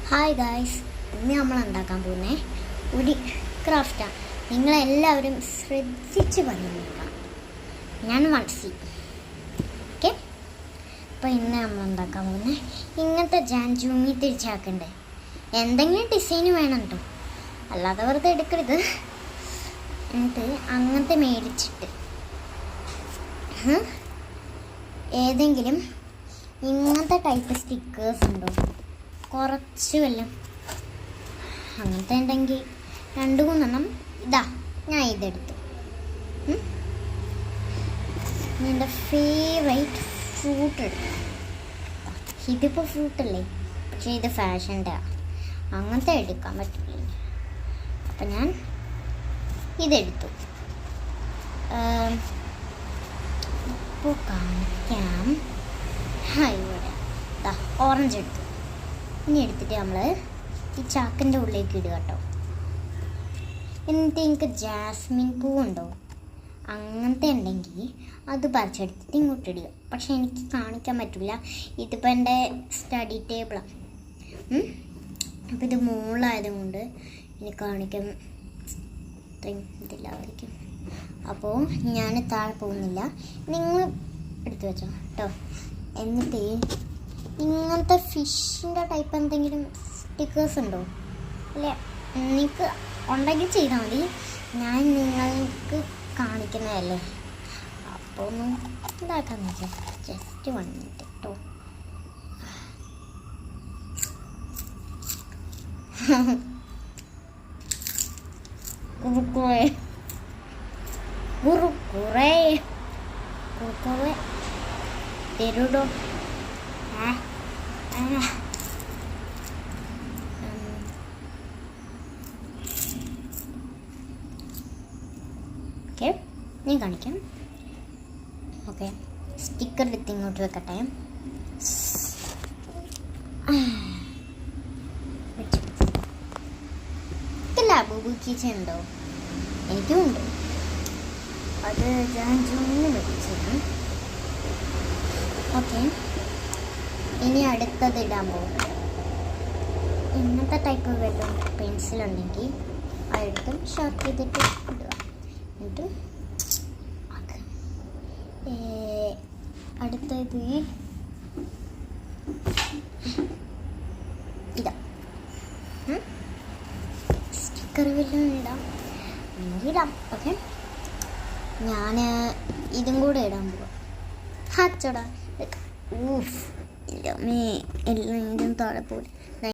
Hi guys, ഇന്ന് നമ്മൾ ഉണ്ടാക്കാൻ പോകുന്നത് ഒരു ക്രാഫ്റ്റാണ്. നിങ്ങളെല്ലാവരും ശ്രദ്ധിച്ച് പറയുന്നതാണ്. ഞാൻ മത്സി. ഓക്കെ, അപ്പോൾ ഇന്ന് നമ്മൾ ഉണ്ടാക്കാൻ പോകുന്നത് ഇങ്ങനത്തെ ജാൻജൂമി തിരിച്ചാക്കണ്ടേ. എന്തെങ്കിലും ഡിസൈൻ വേണം കേട്ടോ, അല്ലാതെ വെറുതെ എടുക്കരുത്. എന്നിട്ട് അങ്ങനത്തെ മേടിച്ചിട്ട് ഏതെങ്കിലും ഇങ്ങനത്തെ ടൈപ്പ് സ്റ്റിക്കേഴ്സ് ഉണ്ടോ, കുറച്ച് വല്ലതും അങ്ങനത്തെ ഉണ്ടെങ്കിൽ 2-3 ഇതാ ഞാൻ ഇതെടുത്തു. എൻ്റെ ഫേവറേറ്റ് ഫ്രൂട്ട് എടുത്തു. ഇതിപ്പോൾ ഫ്രൂട്ടല്ലേ, പക്ഷേ ഇത് ഫാഷൻ്റെ അങ്ങനത്തെ എടുക്കാൻ പറ്റില്ല. അപ്പം ഞാൻ ഇതെടുത്തു. ഇപ്പോൾ കാണിക്കാം. ഇവിടെ ഓറഞ്ച് എടുത്തു. ഇനി എടുത്തിട്ട് നമ്മൾ ഈ ചാക്കിൻ്റെ ഉള്ളിലേക്ക് ഇടുക കേട്ടോ. എന്നിട്ട് എനിക്ക് ജാസ്മിൻ പൂവുണ്ടോ അങ്ങനത്തെ ഉണ്ടെങ്കിൽ അത് പറിച്ചെടുത്തിട്ട് ഇങ്ങോട്ട് ഇടുക. പക്ഷെ എനിക്ക് കാണിക്കാൻ പറ്റില്ല, ഇതിപ്പോൾ എൻ്റെ സ്റ്റഡി ടേബിളാണ്. അപ്പോൾ ഇത് മുകളിലായതുകൊണ്ട് എനിക്ക് കാണിക്കാൻ ഇതില്ലായിരിക്കും. അപ്പോൾ ഞാൻ താഴെ പോകുന്നില്ല, നിങ്ങൾ എടുത്തു വെച്ചോ കേട്ടോ. എന്നിട്ട് ഇങ്ങനത്തെ ഫിഷിൻ്റെ ടൈപ്പ് എന്തെങ്കിലും സ്റ്റിക്കേഴ്സ് ഉണ്ടോ അല്ലേ, നിങ്ങൾക്ക് ഉണ്ടെങ്കിൽ ചെയ്താൽ മതി. ഞാൻ നിങ്ങൾക്ക് കാണിക്കുന്നതല്ലേ, അപ്പോൾ ഒന്ന് ഇതാക്കാമെന്ന് വെച്ചാൽ ജസ്റ്റ് 1 മിനിറ്റ് കേട്ടോ. കുറുക്കുറേ കുറുക്കുറേ കുറുക്കുറേ തരൂടോ. ഓക്കെ, ഞാൻ കാണിക്കാം. ഓക്കെ, സ്റ്റിക്കർ എടുത്ത് ഇങ്ങോട്ട് വെക്കട്ടെ. ബൂബു കീച്ചൻ ഉണ്ടോ? എനിക്കും ഉണ്ട്. അത് ഞാൻ ജൂണിന് വെച്ചത്. ഓക്കെ, ഇനി അടുത്തത് ഇടാൻ പോകും. ഇങ്ങനത്തെ ടൈപ്പ് വെള്ളം പെൻസിലുണ്ടെങ്കിൽ അതെടുത്തും ഷാർപ്പ് ചെയ്തിട്ട് ഇടുക. എന്നിട്ട് അടുത്തത് ഇതാ സ്റ്റിക്കർ വല്ലതും ഇടാം. ഓക്കെ, ഞാൻ ഇതും കൂടെ ഇടാൻ പോവാം. ഹാച്ചോടാ, ഊഫ് ഇല്ലമ്മേ, എല്ലാം താഴെ പോലെ.